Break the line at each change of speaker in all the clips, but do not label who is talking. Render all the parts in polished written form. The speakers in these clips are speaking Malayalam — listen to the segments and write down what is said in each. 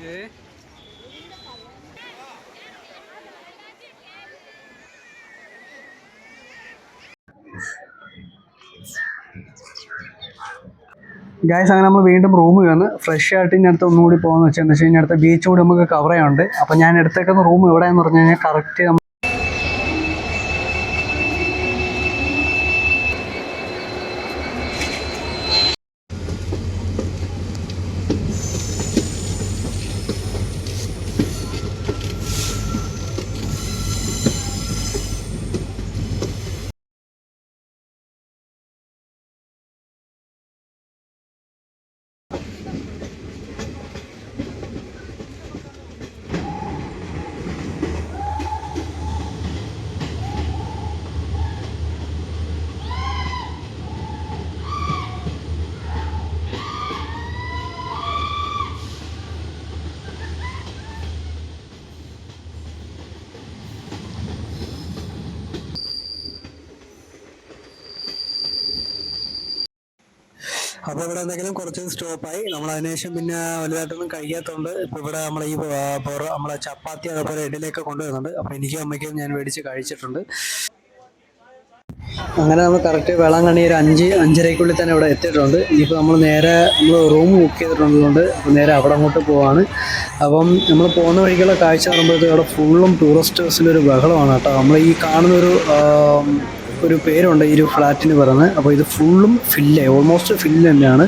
ഏ ഗായ്സ് അങ്ങനെ നമ്മൾ വീണ്ടും റൂമിൽ വന്ന് ഫ്രഷ് ആയിട്ട് ഇനി അടുത്ത് ഒന്നുകൂടി പോകുന്ന വെച്ചാൽ എന്താ വെച്ച് കഴിഞ്ഞാൽ അടുത്ത ബീച്ച് കൂടി നമുക്ക് കവർ ചെയ്യാനുണ്ട്. അപ്പോൾ ഞാൻ എടുത്തേക്കുന്ന റൂം എവിടെയെന്ന് പറഞ്ഞു കഴിഞ്ഞാൽ കറക്റ്റ് അപ്പോൾ ഇവിടെ എന്തെങ്കിലും കുറച്ച് സ്റ്റോപ്പായി. നമ്മൾ അതിനുശേഷം പിന്നെ വലുതായിട്ടൊന്നും കഴിക്കാത്തതുകൊണ്ട് ഇപ്പോൾ ഇവിടെ നമ്മളെ ഈ നമ്മളെ ചപ്പാത്തി അതേപോലെ ഇഡലിയൊക്കെ കൊണ്ടുവരുന്നുണ്ട്. അപ്പോൾ എനിക്കും അമ്മയ്ക്കും ഞാൻ മേടിച്ച് കഴിച്ചിട്ടുണ്ട്. അങ്ങനെ നമ്മൾ കറക്റ്റ് വേളാങ്കണ്ണി ഒരു 5-5:30 തന്നെ ഇവിടെ എത്തിയിട്ടുണ്ട്. ഇനിയിപ്പോൾ നമ്മൾ റൂം ബുക്ക് ചെയ്തിട്ടുള്ളതുകൊണ്ട് നേരെ അവിടെ അങ്ങോട്ട് പോവാണ്. അപ്പം നമ്മൾ പോകുന്ന വഴിക്കുള്ള കാഴ്ച പറയുമ്പോഴത്തേക്ക് അവിടെ ഫുള്ളും ടൂറിസ്റ്റേഴ്സിൻ്റെ ഒരു ബഹളമാണ് കേട്ടോ. നമ്മൾ ഈ കാണുന്നൊരു ഒരു പേരുണ്ട് ഈ ഒരു ഫ്ലാറ്റിന് പറയുന്നത്. അപ്പോൾ ഇത് ഫുള്ളും ഓൾമോസ്റ്റ് ഫില്ല് തന്നെയാണ്.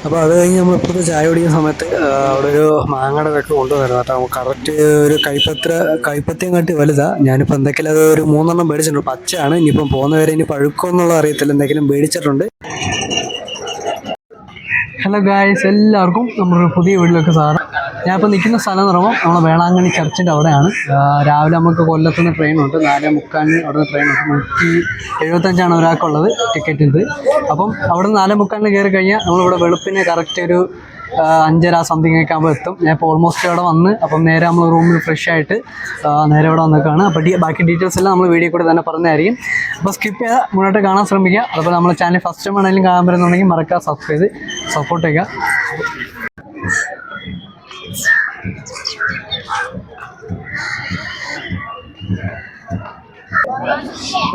അപ്പോൾ അത് കഴിഞ്ഞ് നമ്മൾ ഇപ്പോഴത്തെ ചായ കുടിക്കുന്ന സമയത്ത് അവിടെ ഒരു മാങ്ങയുടെ വെക്ക് കൊണ്ടുവരുന്നത് കേട്ടോ. കറക്റ്റ് ഒരു കൈപ്പത്തിയും കാട്ടി വലുതാണ്. ഞാനിപ്പോൾ എന്തെങ്കിലും അത് ഒരു 3 മേടിച്ചിട്ടുണ്ട്. പച്ചയാണ്. ഇനിയിപ്പം പോകുന്നവരെ ഇനി പഴുക്കുമെന്നുള്ള അറിയത്തില്ല, എന്തെങ്കിലും മേടിച്ചിട്ടുണ്ട്. ഹലോ ഗായ്സ്, എല്ലാവർക്കും നമ്മളൊരു പുതിയ വീട്ടിലേക്ക് സാധനം. ഞാനിപ്പോൾ നിൽക്കുന്ന സ്ഥലം എന്ന് പറയുമ്പോൾ നമ്മളെ വേളാങ്കണ്ണി ചർച്ചിൻ്റെ അവിടെയാണ്. രാവിലെ നമുക്ക് കൊല്ലത്തുനിന്ന് ട്രെയിനുണ്ട്, 4:45 അവിടെ നിന്ന് ട്രെയിനുണ്ട്. 175 ഒരാൾക്കുള്ളത് ടിക്കറ്റ് ഇത്. അപ്പം അവിടെ നിന്ന് 4:45 കയറി കഴിഞ്ഞാൽ നമ്മളിവിടെ വെളുപ്പിന് കറക്റ്റ് ഒരു 5:30 സംതിങ് ഒക്കെ ആകുമ്പോൾ എത്തും. ഞാൻ ഇപ്പോൾ ഓൾമോസ്റ്റ് അവിടെ വന്ന് അപ്പം നേരെ നമ്മൾ റൂമിൽ ഫ്രഷ് ആയിട്ട് നേരെ ഇവിടെ വന്നേക്കാണ്. അപ്പോൾ ബാക്കി ഡീറ്റെയിൽസ് എല്ലാം നമ്മൾ വീഡിയോ കൂടെ തന്നെ പറഞ്ഞായിരിക്കും. അപ്പോൾ സ്കിപ്പ് ചെയ്താൽ മുന്നോട്ട് കാണാൻ ശ്രമിക്കുക. അതുപോലെ നമ്മുടെ ചാനൽ ഫസ്റ്റ് ടൈം ആണെങ്കിലും കാണാൻ പറ്റുന്നുണ്ടെങ്കിൽ മറക്കാതെ സബ്സ്ക്രൈബ് ചെയ്ത് സപ്പോർട്ട് ചെയ്യുക.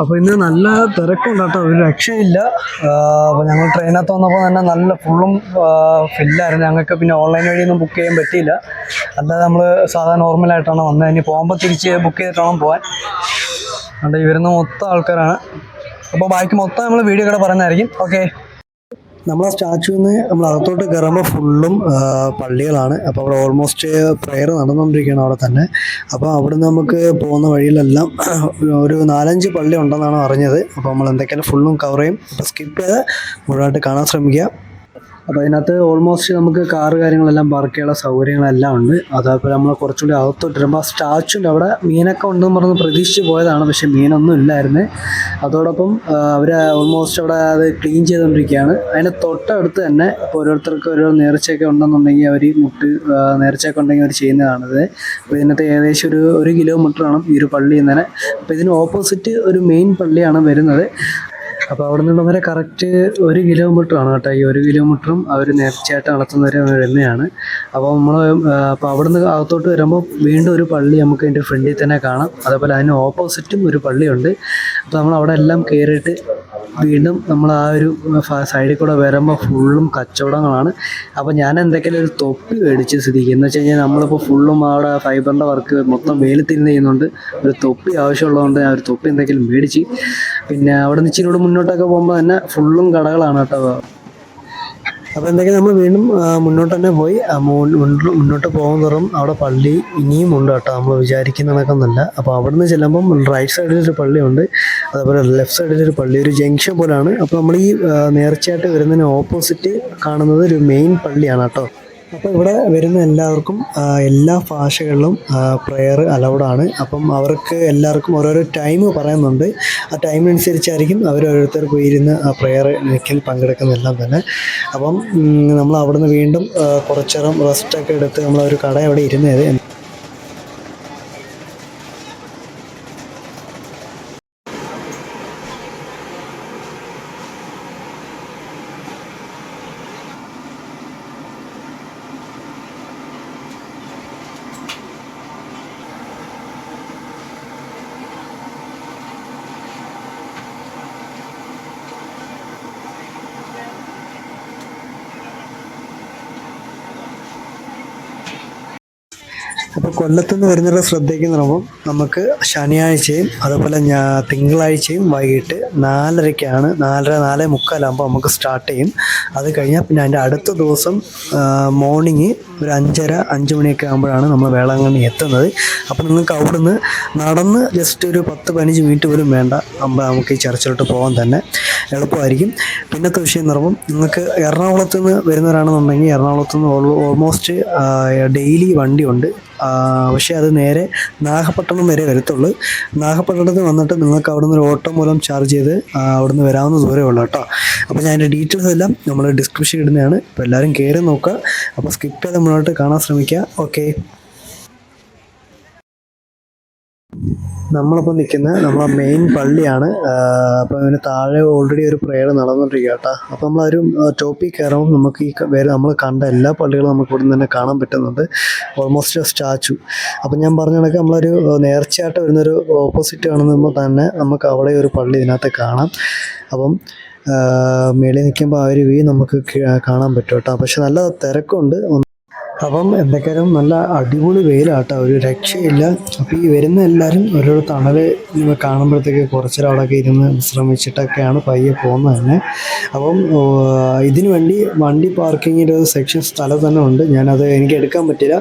അപ്പോൾ ഇന്ന് നല്ല തിരക്കുണ്ട് കേട്ടോ, ഒരു രക്ഷയില്ല. അപ്പോൾ ഞങ്ങൾ ട്രെയിനകത്ത് വന്നപ്പോൾ തന്നെ നല്ല ഫുള്ളും ഫില്ലായിരുന്നു. ഞങ്ങൾക്ക് പിന്നെ ഓൺലൈൻ വഴിയൊന്നും ബുക്ക് ചെയ്യാൻ പറ്റിയില്ല. അല്ലാതെ നമ്മൾ സാധാരണ നോർമലായിട്ടാണ് വന്നത്. ഇനി പോകുമ്പോൾ തിരിച്ച് ബുക്ക് ചെയ്തിട്ട് വേണം പോകാൻ. അതുകൊണ്ട് ഈ വരുന്ന മൊത്തം ആൾക്കാരാണ്. അപ്പോൾ ബാക്കി മൊത്തം നമ്മൾ വീഡിയോ കൂടെ പറയുന്നതായിരിക്കും. ഓക്കെ, നമ്മളെ സ്റ്റാച്യൂവിൽ നിന്ന് നമ്മൾ അകത്തോട്ട് കയറുമ്പോൾ ഫുള്ളും പള്ളികളാണ്. അപ്പോൾ അവിടെ ഓൾമോസ്റ്റ് പ്രെയർ നടന്നുകൊണ്ടിരിക്കുകയാണ് അവിടെ തന്നെ. അപ്പോൾ അവിടുന്ന് നമുക്ക് പോകുന്ന വഴിയിലെല്ലാം ഒരു 4-5 പള്ളി ഉണ്ടെന്നാണ് അറിഞ്ഞത്. അപ്പോൾ നമ്മൾ എന്തൊക്കെയാണ് ഫുള്ളും കവർ ചെയ്യും. അപ്പോൾ സ്കിപ്പ് ചെയ്ത് മുഴുവനായിട്ട് കാണാൻ ശ്രമിക്കുക. അപ്പോൾ അതിനകത്ത് ഓൾമോസ്റ്റ് നമുക്ക് കാറ് കാര്യങ്ങളെല്ലാം പാർക്ക് ചെയ്യാനുള്ള സൗകര്യങ്ങളെല്ലാം ഉണ്ട്. അതേപോലെ നമ്മൾ കുറച്ചുകൂടി അകത്തോട്ട് വരുമ്പോൾ ആ സ്റ്റാച്യൂൻ്റെ അവിടെ മീനൊക്കെ ഉണ്ടെന്ന് പറഞ്ഞ് പ്രതീക്ഷിച്ച് പോയതാണ്. പക്ഷേ മീനൊന്നും ഇല്ലായിരുന്നു. അതോടൊപ്പം അവർ ഓൾമോസ്റ്റ് അവിടെ അത് ക്ലീൻ ചെയ്തുകൊണ്ടിരിക്കുകയാണ്. അതിന് തൊട്ടടുത്ത് തന്നെ ഇപ്പോൾ ഓരോരുത്തർക്ക് ഓരോ നേർച്ചയൊക്കെ ഉണ്ടെന്നുണ്ടെങ്കിൽ അവർ നേർച്ചയൊക്കെ ഉണ്ടെങ്കിൽ അവർ ചെയ്യുന്നതാണിത്. അപ്പോൾ ഇതിനകത്ത് ഏകദേശം ഒരു കിലോമീറ്ററാണ് ഈ ഒരു പള്ളി ഇന്നലെ. അപ്പോൾ ഇതിന് ഓപ്പോസിറ്റ് ഒരു മെയിൻ പള്ളിയാണ് വരുന്നത്. അപ്പോൾ അവിടെ നിന്ന് വരെ കറക്റ്റ് 1 കിലോമീറ്ററാണ് കേട്ടോ. ഈ 1 കിലോമീറ്ററും അവർ നേർച്ചയായിട്ട് നടത്തുന്നവർ തന്നെയാണ്. അപ്പോൾ അപ്പോൾ അവിടെ നിന്ന് അകത്തോട്ട് വരുമ്പോൾ വീണ്ടും ഒരു പള്ളി നമുക്ക് അതിൻ്റെ ഫ്രണ്ടിൽ തന്നെ കാണാം. അതേപോലെ അതിന് ഓപ്പോസിറ്റും ഒരു പള്ളിയുണ്ട്. അപ്പോൾ നമ്മൾ അവിടെ എല്ലാം കയറിയിട്ട് വീണ്ടും നമ്മൾ ആ ഒരു സൈഡിൽ കൂടെ വരുമ്പോൾ ഫുള്ളും കച്ചവടങ്ങളാണ്. അപ്പോൾ ഞാൻ എന്തൊക്കെയാലും ഒരു തൊപ്പി മേടിച്ച് സ്ഥിതിക്ക് എന്ന് വെച്ച് കഴിഞ്ഞാൽ നമ്മളിപ്പോൾ ഫുള്ളും അവിടെ ഫൈബറിൻ്റെ വർക്ക് മൊത്തം വെയിലത്തിരുന്ന് ചെയ്യുന്നുണ്ട്. ഒരു തൊപ്പി ആവശ്യമുള്ളതുകൊണ്ട് ഞാൻ ഒരു തൊപ്പി എന്തെങ്കിലും മേടിച്ച്. പിന്നെ അവിടെ നിന്ന് ഇച്ചിരി മുന്നോട്ടൊക്കെ പോകുമ്പോൾ തന്നെ ഫുള്ളും കടകളാണ് കേട്ടോ. അപ്പോൾ എന്തെങ്കിലും നമ്മൾ വീണ്ടും മുന്നോട്ട് തന്നെ പോയി മുന്നോട്ട് പോകുന്നതും അവിടെ പള്ളി ഇനിയും ഉണ്ട് കേട്ടോ. നമ്മൾ വിചാരിക്കുന്ന കണക്കൊന്നുമല്ല. അപ്പോൾ അവിടെ നിന്ന് ചെല്ലുമ്പം റൈറ്റ് സൈഡിലൊരു പള്ളിയുണ്ട്, അതേപോലെ ലെഫ്റ്റ് സൈഡിലൊരു പള്ളി, ഒരു ജംഗ്ഷൻ പോലെയാണ്. അപ്പോൾ നമ്മൾ ഈ നേർച്ചയായിട്ട് വരുന്നതിന് ഓപ്പോസിറ്റ് കാണുന്നത് ഒരു മെയിൻ പള്ളിയാണ് കേട്ടോ. അപ്പോൾ ഇവിടെ വരുന്ന എല്ലാവർക്കും എല്ലാ ഭാഷകളിലും പ്രെയർ അലൗഡാണ്. അപ്പം അവർക്ക് എല്ലാവർക്കും ഓരോരോ ടൈം പറയുന്നുണ്ട്. ആ ടൈമിനനുസരിച്ചായിരിക്കും ഓരോരുത്തർക്ക് ഇരുന്ന് ആ പ്രെയറിൽ പങ്കെടുക്കുന്നതെല്ലാം തന്നെ. അപ്പം നമ്മൾ അവിടെ നിന്ന് വീണ്ടും കുറച്ചേരം റെസ്റ്റൊക്കെ എടുത്ത് നമ്മളൊരു കട അവിടെ ഇരുന്നത്. അപ്പോൾ കൊല്ലത്തുനിന്ന് വരുന്നവരുടെ ശ്രദ്ധയ്ക്ക് പറയുമ്പോൾ നമുക്ക് ശനിയാഴ്ചയും അതുപോലെ തിങ്കളാഴ്ചയും വൈകിട്ട് 4:30 4:45 നമുക്ക് സ്റ്റാർട്ട് ചെയ്യും. അത് കഴിഞ്ഞാൽ പിന്നെ അതിൻ്റെ അടുത്ത ദിവസം മോർണിംഗ് ഒരു 5:30 മണിയൊക്കെ ആകുമ്പോഴാണ് നമ്മൾ വേളാങ്കണ്ണി എത്തുന്നത്. അപ്പോൾ നിങ്ങൾക്ക് അവിടുന്ന് നടന്ന് ജസ്റ്റ് ഒരു 10-15 മിനിറ്റ് പോലും വേണ്ട നമുക്ക് ഈ ചർച്ചിലോട്ട് പോകാൻ തന്നെ എളുപ്പമായിരിക്കും. പിന്നത്തെ വിഷയം എന്ന് പറയുമ്പോൾ നിങ്ങൾക്ക് എറണാകുളത്ത് നിന്ന് വരുന്നവരാണെന്നുണ്ടെങ്കിൽ എറണാകുളത്ത് നിന്ന് ഓൾമോസ്റ്റ് ഡെയിലി വണ്ടിയുണ്ട്. പക്ഷേ അത് നേരെ നാഗപട്ടണം വരെ വരത്തുള്ളൂ. നാഗപട്ടണത്തിൽ വന്നിട്ട് നിങ്ങൾക്ക് അവിടെ നിന്ന് ഒരു ഓട്ടോ മൂലം ചാർജ് ചെയ്ത് അവിടെ നിന്ന് വരാവുന്ന ദൂരമേ ഉള്ളൂ കേട്ടോ. അപ്പോൾ ഞാൻ അതിൻ്റെ ഡീറ്റെയിൽസ് എല്ലാം നമ്മൾ ഡിസ്ക്രിപ്ഷൻ ഇടുന്നതാണ്. അപ്പോൾ എല്ലാവരും കയറി നോക്കുക. അപ്പോൾ സ്കിപ്പ് ചെയ്ത് മുന്നോട്ട് കാണാൻ ശ്രമിക്കുക. ഓക്കെ, നമ്മളിപ്പോൾ നിൽക്കുന്നത് നമ്മളെ മെയിൻ പള്ളിയാണ്. അപ്പോൾ അതിന് താഴെ ഓൾറെഡി ഒരു പ്രെയർ നടന്നുകൊണ്ടിരിക്കുക കേട്ടോ. അപ്പോൾ നമ്മളൊരു ടോപ്പിൽ കയറുമ്പോൾ നമുക്ക് ഈ നമ്മൾ കണ്ട എല്ലാ പള്ളികളും നമുക്ക് ഇവിടെ നിന്ന് തന്നെ കാണാൻ പറ്റുന്നുണ്ട്. Almost statue. അപ്പം ഞാൻ പറഞ്ഞ കണക്ക് നമ്മളൊരു നേർച്ചയായിട്ട് വരുന്നൊരു ഓപ്പോസിറ്റ് കാണുമ്പോൾ തന്നെ നമുക്ക് അവിടെ ഒരു പള്ളി ഇതിനകത്ത് കാണാം. അപ്പം മേളിൽ നിൽക്കുമ്പോൾ ആ ഒരു വ്യൂ നമുക്ക് കാണാൻ പറ്റും കേട്ടോ. പക്ഷെ നല്ല തിരക്കുണ്ട്. അപ്പം എന്തൊക്കെയാലും നല്ല അടിപൊളി വെയിലാട്ടോ, ഒരു രക്ഷയില്ല. അപ്പോൾ ഈ വരുന്ന എല്ലാവരും ഓരോ തണൽ കാണുമ്പോഴത്തേക്ക് കുറച്ചൊരാളൊക്കെ ഇരുന്ന് വിശ്രമിച്ചിട്ടൊക്കെയാണ് പയ്യെ പോകുന്നത് തന്നെ. അപ്പം ഇതിനു വേണ്ടി വണ്ടി പാർക്കിങ്ങിൻ്റെ ഒരു സെക്ഷൻ സ്ഥലം തന്നെ ഉണ്ട്. ഞാനത് എനിക്ക് എടുക്കാൻ പറ്റില്ല.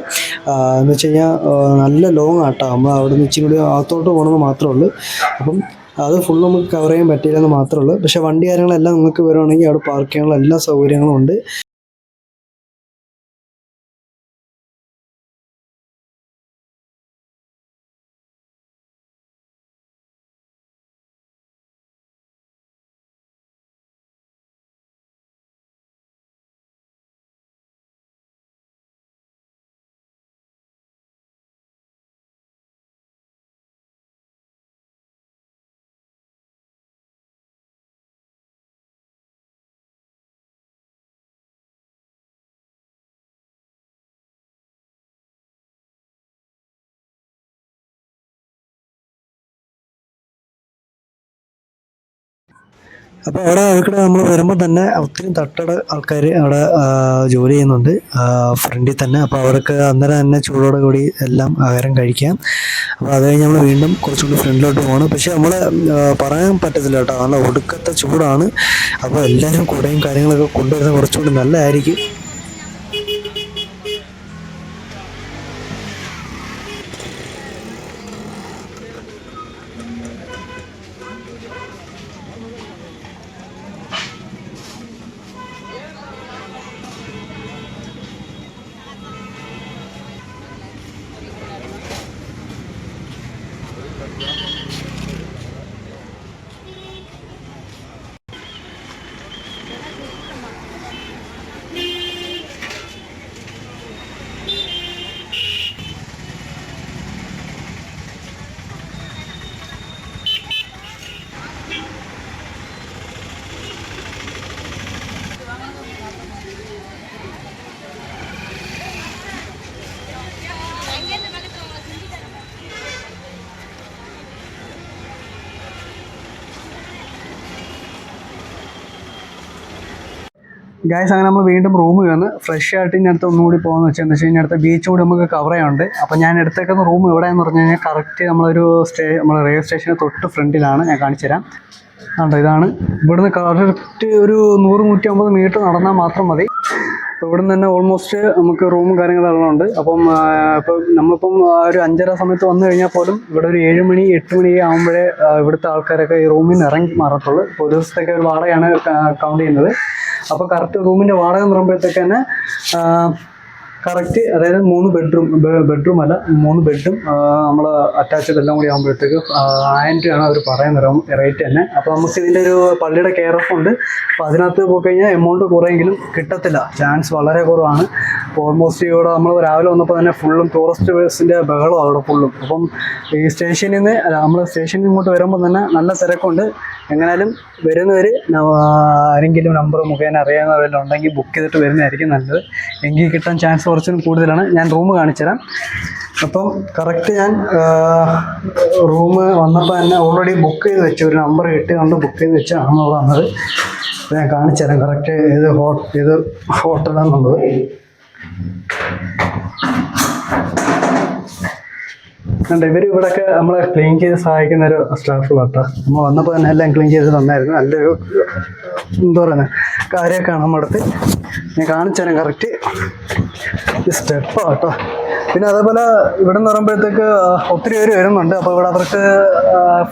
എന്ന് വെച്ച് കഴിഞ്ഞാൽ നല്ല ലോങ് ആട്ടോ. നമ്മൾ അവിടെ നിന്ന് ഇച്ചിരി കൂടി അകത്തോട്ട് പോകണമെന്ന് മാത്രമേ ഉള്ളൂ. അപ്പം അത് ഫുൾ നമുക്ക് കവർ ചെയ്യാൻ പറ്റിയില്ലെന്ന് മാത്രമേ ഉള്ളൂ. പക്ഷേ വണ്ടി കാര്യങ്ങളെല്ലാം നിങ്ങൾക്ക് വരുവാണെങ്കിൽ അവിടെ പാർക്ക് ചെയ്യാനുള്ള എല്ലാ സൗകര്യങ്ങളും ഉണ്ട്. അപ്പോൾ അവിടെ അവിടെ നമ്മൾ വരുമ്പോൾ തന്നെ ഒത്തിരി തട്ടട ആൾക്കാർ അവിടെ ജോലി ചെയ്യുന്നുണ്ട് ഫ്രണ്ടിൽ തന്നെ. അപ്പോൾ അവർക്ക് അന്നേരം തന്നെ ചൂടോടെ കൂടി എല്ലാം ആഹാരം കഴിക്കാം. അപ്പോൾ അത് കഴിഞ്ഞ് നമ്മൾ വീണ്ടും കുറച്ചുകൂടി ഫ്രണ്ടിലോട്ട് പോകണം. പക്ഷേ നമ്മൾ പറയാൻ പറ്റത്തില്ല കേട്ടോ, നല്ല ഒടുക്കത്തെ ചൂടാണ്. അപ്പോൾ എല്ലാവരും കുടയും കാര്യങ്ങളൊക്കെ കൊണ്ടുവരുന്നത് കുറച്ചുകൂടി നല്ലതായിരിക്കും. ഗായ്സ്, അങ്ങനെ നമ്മൾ വീണ്ടും റൂമിൽ വന്ന് ഫ്രഷ് ആയിട്ട് ഇനി അടുത്ത് ഒന്നുകൂടി പോകുന്നത് വെച്ചാൽ എന്താ വെച്ച് കഴിഞ്ഞാൽ അടുത്ത ബീച്ച് കൂടി നമുക്ക് കവർ ചെയ്യാനുണ്ട്. അപ്പോൾ ഞാൻ എടുത്തേക്കുന്ന റൂം എവിടെയെന്ന് പറഞ്ഞു കഴിഞ്ഞാൽ കറക്റ്റ് നമ്മളൊരു നമ്മുടെ റെയിൽവേ സ്റ്റേഷന് തൊട്ട് ഫ്രണ്ടിലാണ്. ഞാൻ കാണിച്ചു തരാം. ആണ്ടോ, ഇതാണ്. ഇവിടുന്ന് കറക്റ്റ് ഒരു 100-150 മീറ്റർ നടന്നാൽ മാത്രം മതി. അപ്പോൾ ഇവിടുന്ന് തന്നെ ഓൾമോസ്റ്റ് നമുക്ക് റൂമും കാര്യങ്ങളെല്ലാം ഉണ്ട്. അപ്പം ഇപ്പം നമ്മളിപ്പം ഒരു 5:30 സമയത്ത് വന്നു കഴിഞ്ഞാൽ പോലും ഇവിടെ ഒരു 7 മണി 8 മണി ആകുമ്പോഴേ ഇവിടുത്തെ ആൾക്കാരൊക്കെ ഈ റൂമിൽ നിന്ന് ഇറങ്ങി മാറത്തുള്ളൂ. ഇപ്പോൾ ഒരു ദിവസത്തേക്ക് ഒരു വാടകയാണ് കൗണ്ട് ചെയ്യുന്നത്. അപ്പോൾ കറക്റ്റ് റൂമിൻ്റെ വാടക എന്ന് പറയുമ്പോഴത്തേക്ക് തന്നെ കറക്റ്റ്, അതായത് 3 ബെഡ്റൂം അല്ല 3 ബെഡും നമ്മൾ അറ്റാച്ച്ഡ് എല്ലാം കൂടി ആകുമ്പോഴത്തേക്ക് 1000 രൂപയാണ് അവർ പറയുന്ന റേറ്റ് തന്നെ. അപ്പോൾ നമുക്ക് ഇതിൻ്റെ ഒരു പള്ളിയുടെ കെയർ ഓഫ് ഉണ്ട്. അപ്പോൾ അതിനകത്ത് പോയി കഴിഞ്ഞാൽ എമൗണ്ട് കുറെയെങ്കിലും കിട്ടത്തില്ല, ചാൻസ് വളരെ കുറവാണ്. ഓൾമോസ്റ്റ് ഇവിടെ നമ്മൾ രാവിലെ വന്നപ്പോൾ തന്നെ ഫുള്ളും ടൂറിസ്റ്റ് ബസ്സിൻ്റെ ബഹളം അവിടെ ഫുള്ളും. അപ്പം ഈ സ്റ്റേഷനിൽ നിന്ന് നമ്മൾ സ്റ്റേഷനിൽ ഇങ്ങോട്ട് വരുമ്പോൾ തന്നെ നല്ല തിരക്കുണ്ട്. എങ്ങനെയാലും വരുന്നവർ ആരെങ്കിലും നമ്പർ മുഖേന അറിയാവുന്നവരെല്ലാം ഉണ്ടെങ്കിൽ ബുക്ക് ചെയ്തിട്ട് വരുന്നതായിരിക്കും നല്ലത്. എങ്കിൽ കിട്ടാൻ ചാൻസ് കുറച്ചും കൂടുതലാണ്. ഞാൻ റൂം കാണിച്ചു തരാം. അപ്പം കറക്റ്റ് ഞാൻ റൂം വന്നപ്പോൾ തന്നെ ഓൾറെഡി ബുക്ക് ചെയ്ത് വെച്ചു, ഒരു നമ്പർ കിട്ടിയതുകൊണ്ട് ബുക്ക് ചെയ്ത് വെച്ചാണ് അവിടെ വന്നത്. അപ്പോൾ ഞാൻ കാണിച്ചു തരാം കറക്റ്റ് ഏത് ഹോട്ടലാണെന്നുള്ളത്. ഉണ്ട്. ഇവർ ഇവിടെയൊക്കെ നമ്മളെ ക്ലീൻ ചെയ്ത് സഹായിക്കുന്ന ഒരു സ്റ്റാഫുകളാട്ടോ. നമ്മൾ വന്നപ്പോൾ തന്നെ എല്ലാം ക്ലീൻ ചെയ്ത് തന്നായിരുന്നു. നല്ലൊരു എന്താ പറയുന്നത് കാര്യമൊക്കെയാണ് നമ്മുടെ അടുത്ത്. ഞാൻ കാണിച്ചു തരാം കറക്റ്റ് സ്റ്റെപ്പാണ് കേട്ടോ. പിന്നെ അതേപോലെ ഇവിടെ നിന്ന് പറയുമ്പോഴത്തേക്ക് ഒത്തിരി പേര് വരുന്നുണ്ട്. അപ്പോൾ ഇവിടെ അവർക്ക്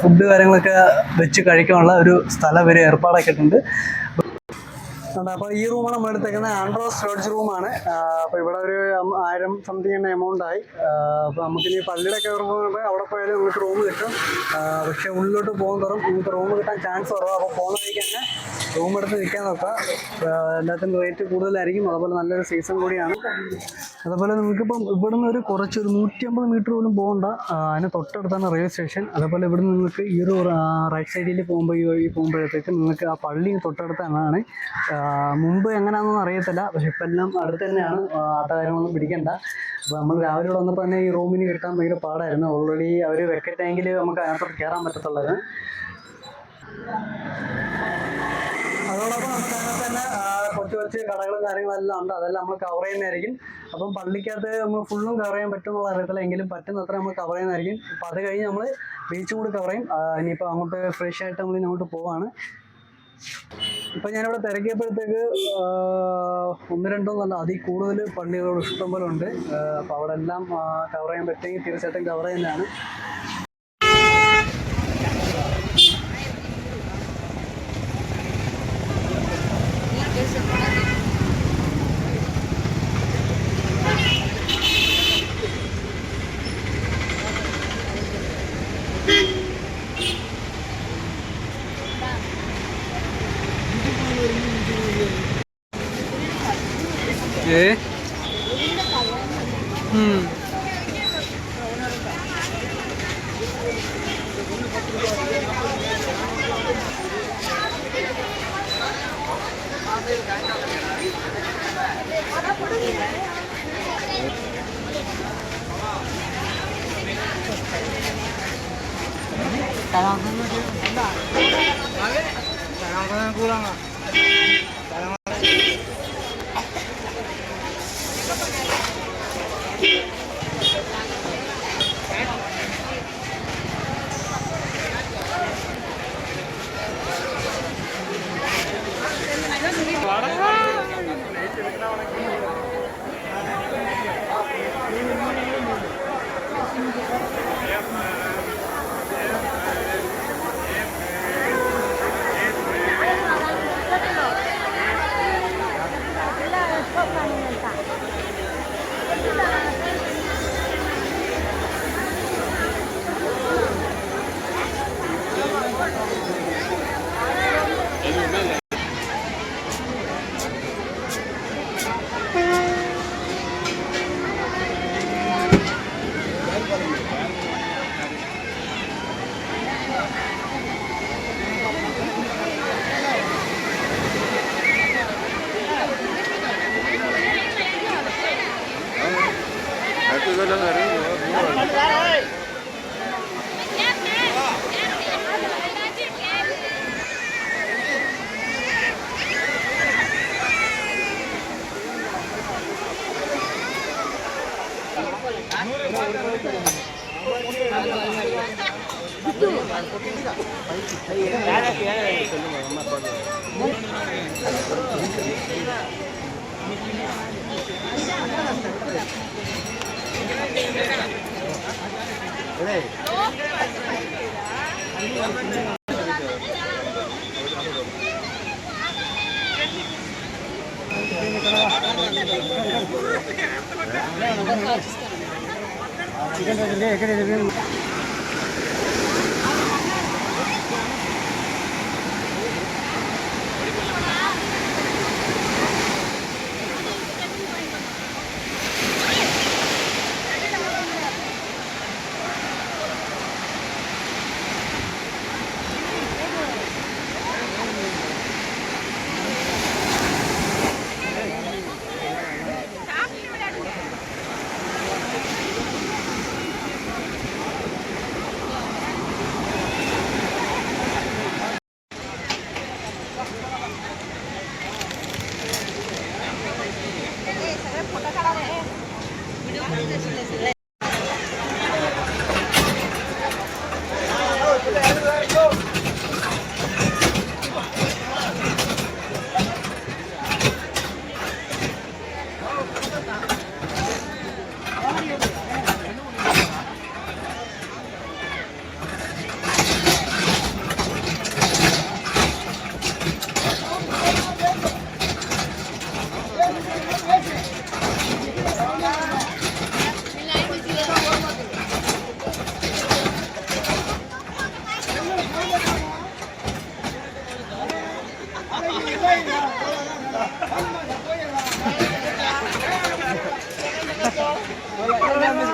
ഫുഡ് കാര്യങ്ങളൊക്കെ വെച്ച് കഴിക്കാനുള്ള ഒരു സ്ഥലം ഇവർ ഏർപ്പാടാക്കിയിട്ടുണ്ട്. അപ്പോൾ ഈ റൂമാണ് നമ്മൾ എടുത്തേക്കുന്നത്. ആൻഡ്രോസ് ലോഡ്ജ് റൂമാണ്. അപ്പോൾ ഇവിടെ ഒരു 1000 സംതിങ് തന്നെ എമൗണ്ട് ആയി. അപ്പോൾ നമുക്കിനി പള്ളിയുടെ ഒക്കെ റൂം അവിടെ പോയാലും നമുക്ക് റൂം കിട്ടും. പക്ഷേ ഉള്ളിലോട്ട് പോകുന്നതോറും നമുക്ക് റൂം കിട്ടാൻ ചാൻസ് കുറവാണ്. അപ്പോൾ പോകുന്ന വഴിക്ക് തന്നെ റൂം എടുത്ത് നിൽക്കാൻ നോക്കാം. എല്ലാത്തിനും റേറ്റ് കൂടുതലായിരിക്കും. അതുപോലെ നല്ലൊരു സീസൺ കൂടിയാണ്. അതുപോലെ നമുക്കിപ്പം ഇവിടുന്ന് ഒരു 150 മീറ്റർ പോലും പോകണ്ട. അതിന് തൊട്ടടുത്താണ് റെയിൽവേ സ്റ്റേഷൻ. അതേപോലെ ഇവിടുന്ന് നിങ്ങൾക്ക് ഈ ഒരു റൈറ്റ് സൈഡിൽ പോകുമ്പോൾ ഈ വഴി പോകുമ്പോഴത്തേക്ക് നിങ്ങൾക്ക് ആ പള്ളി തൊട്ടടുത്താണ്. മുമ്പ് എങ്ങനെയാണെന്നൊന്നും അറിയത്തില്ല. പക്ഷെ ഇപ്പം എല്ലാം അടുത്ത് തന്നെയാണ്. ആട്ടകാര്യങ്ങളൊന്നും പിടിക്കണ്ട. അപ്പോൾ നമ്മൾ രാവിലെ ഇവിടെ വന്നപ്പോൾ തന്നെ ഈ റൂമിന് കിട്ടാൻ ഭയങ്കര പാടായിരുന്നു. ഓൾറെഡി അവർ വെക്കറ്റായെങ്കിൽ നമുക്ക് അതിനകത്തോട്ട് കയറാൻ പറ്റത്തുള്ളത്. അതോടൊപ്പം നമുക്ക് അതിനകത്ത് തന്നെ കുറച്ച് കടകളും കാര്യങ്ങളെല്ലാം ഉണ്ട്. അതെല്ലാം നമ്മൾ കവർ ചെയ്യുന്നതായിരിക്കും. അപ്പം പള്ളിക്കകത്ത് നമ്മൾ ഫുള്ളും കവർ ചെയ്യാൻ പറ്റുമെന്നുള്ള അറിയത്തില്ല. എങ്കിലും പറ്റുന്നത്ര നമ്മൾ കവർ ചെയ്യുന്നതായിരിക്കും. അപ്പോൾ അത് കഴിഞ്ഞ് നമ്മൾ ബീച്ചും കൂടി കവർ ചെയ്യും. ഇനിയിപ്പോൾ അങ്ങോട്ട് ഫ്രഷ് ആയിട്ട് നമ്മൾ ഇങ്ങോട്ട് പോവാണ്. ഇപ്പം ഞാനിവിടെ തിരക്കിയപ്പോഴത്തേക്ക് 1-2 എന്നല്ല അതിൽ കൂടുതൽ പള്ളികൾ ഇഷ്ടംപോലെ ഉണ്ട്. അപ്പോൾ അവിടെ എല്ലാം കവർ ചെയ്യാൻ പറ്റുമെങ്കിൽ തീർച്ചയായിട്ടും കവർ ചെയ്യുന്നതാണ്.
kurang lah.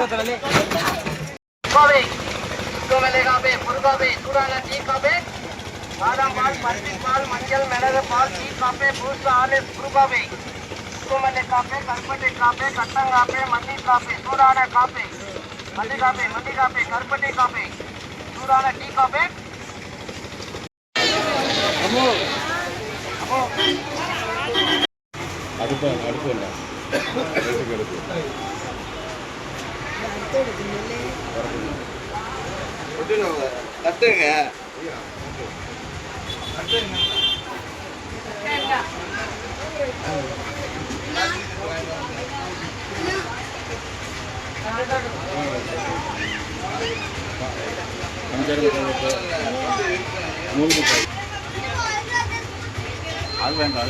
काफे तो मिलेगा बे मुर्गा बे सुराना टी काफे बादाम पाल पल्ली पाल मंजल मिनरल पाल टी काफे बूस्ट आले मुर्गा बे तो मिले काफे करपटे काफे कट्टन काफे मनी काफे सुराना काफे मनी काफे करपटे काफे सुराना टी काफे
അടുപ്പല്ല കട്ടുங்க அது வேண்டாம் அது வேண்டாம்